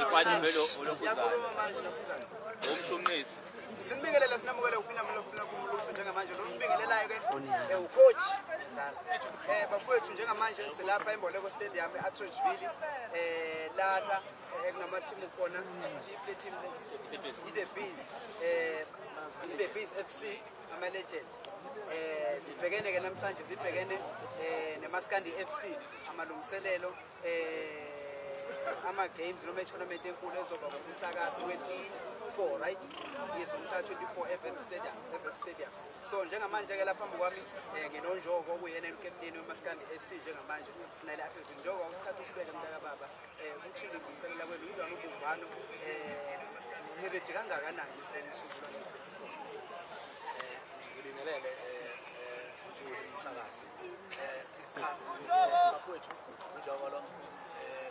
Kwanje vele olokuzana. Umshumnisi. Simbingelela sinamukela ukuphinda mhlophe kumluso njengamanje lo mbingelelayo ke ucoach bafowethu njengamanje silapha eMboleko Stadium eAtteridgeville lana ekunama team khona i-team the Bees FC ama legend sibhekene ke namhlanje sibhekene neMaskandi FC amalungiselelo ama games noma tournament enkulu ezoba ngomhla ka-24 right yes umhla 24 FX Stadium so njengamanje ke lapha kwami nginonjoko kuyena ucaptain weMaskandi FC njengamanje sinale athletes njengoba usithatha usibeke mntaka baba uthi ngilungiselela kwenu indwa nobumbano nireje kangakanani isizwe ngilingelele umsakazi bafowethu njengoba lo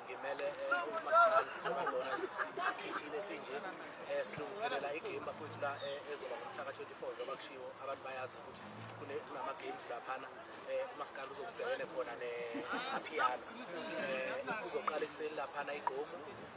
ngimele uMaskandi lona sikhithile sinje silungiselela igame bafowethu la ezoba ngomhla ka-24 njengoba kushiwo abantu bayazi ukuthi kunama games laphana uMaskandi uzokubhekene khona ne-Appiano uzoqala ekuseni laphana igqomu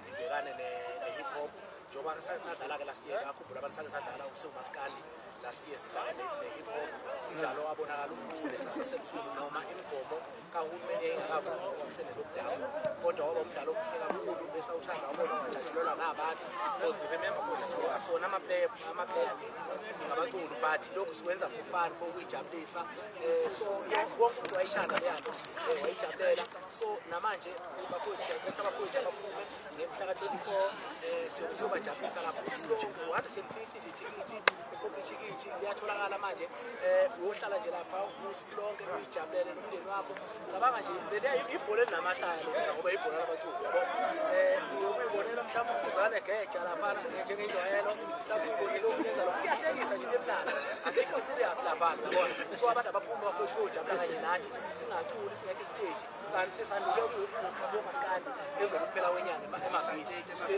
ibhekane ne-hip hop njengoba sasadlala ke last year akhumbula abantu sake sadlala uMaskandi last year sidlala ne-hip hop umdlalo wabonakala umkhulu sasesekhulu noma imigomo kahulumeni engakavumi ukusenelokudala kodwa waba umdlalo omuhle kakhulu bese uthanda wabona ungajatshulelwa ngabantu because remember ukuthi asona ama-player nje singabaculi but lokhu sikwenza for fun for ukuyijabulisa so wonke umuntu wayithanda leyanto wayijabulela so namanje bafowethu siyakhetha abafowethu abaphume ngemhla ka-24 sobajabulisa kakhulu 150 nje ithikithi ithikithi liyatholakala manje uyohlala nje lapha usuku lonke uyijabulele nomndeni wakho cabanga nje ibhola elinamahlaya ngoba ibhola labaculi yabo uyobonela mhlawumbe uzane geja laphana njengenjwayelo lapho ubonile ukwenza lokho kuyahlekisa nje emnandi asikho serious laphana yabona so abantu abaphuma bafowethu bojabula kanye nathi singaculi singekho stage sandule uMaskandi ezokuphela wenyanga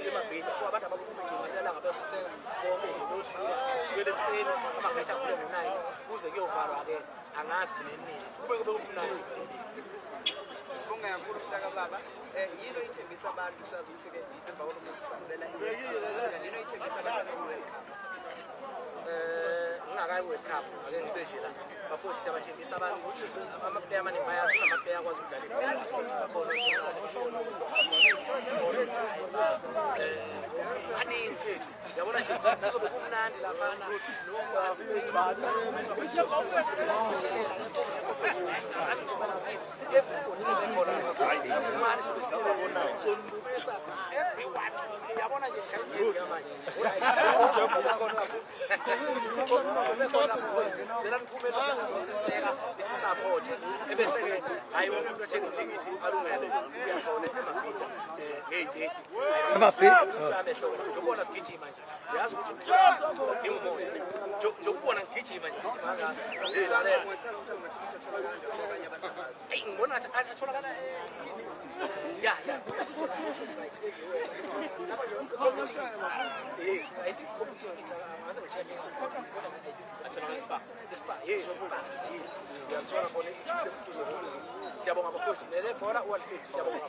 emabhida so abantu abaphuma nje ngelanga besiseka bonke nje kusukela ekuseni abangayitha khona ngo-9 kuze kuyovalwa ke angazi nenini kube kumnandi sibonga kakhulu mntaka baba yini oyithembisa abantu sazi ukuthi ke emva kwalokho sisabulela yini oyithembisa abantu World Cup ngakayi World Cup ake ngibe nje la bafowethu siyabathembisa abantu ukuthi ama-player amaningi bayazi kunama-player akwazi ukudlala futhi bakhona aningi phethu yabona nje kuzobe kumnandi laphana yabona nje isisapothe ebese-ke hayi wonke umuntu othenga ithikithi alungele uyakhona ngey'teki njengobona sigijima nje uyazi ukuthi ngiwumoya njengokubona ngigijima nje ngigijima eyi ngibona atholakala yes I think yes uyathola khona siyabonga bafowethu nelebhola u-150 siyabonga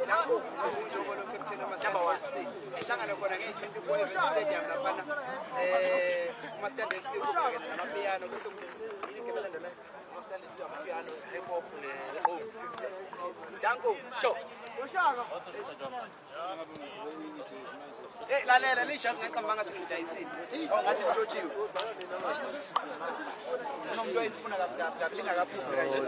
kakhulu njengolo captain waMaskandi FC ehlangane khona nge-24 Event Stadium laphana uMaskandi FC ubhekene namapiano bese igame landelayo uMaskandi FC amapiano hip hop ne-boom danko show lalela lishazi ngicabanga ngathi ngidayisile ngathi ntshotshiwe noma umuntu wayifuna kabi kabi lingakaphisi kanje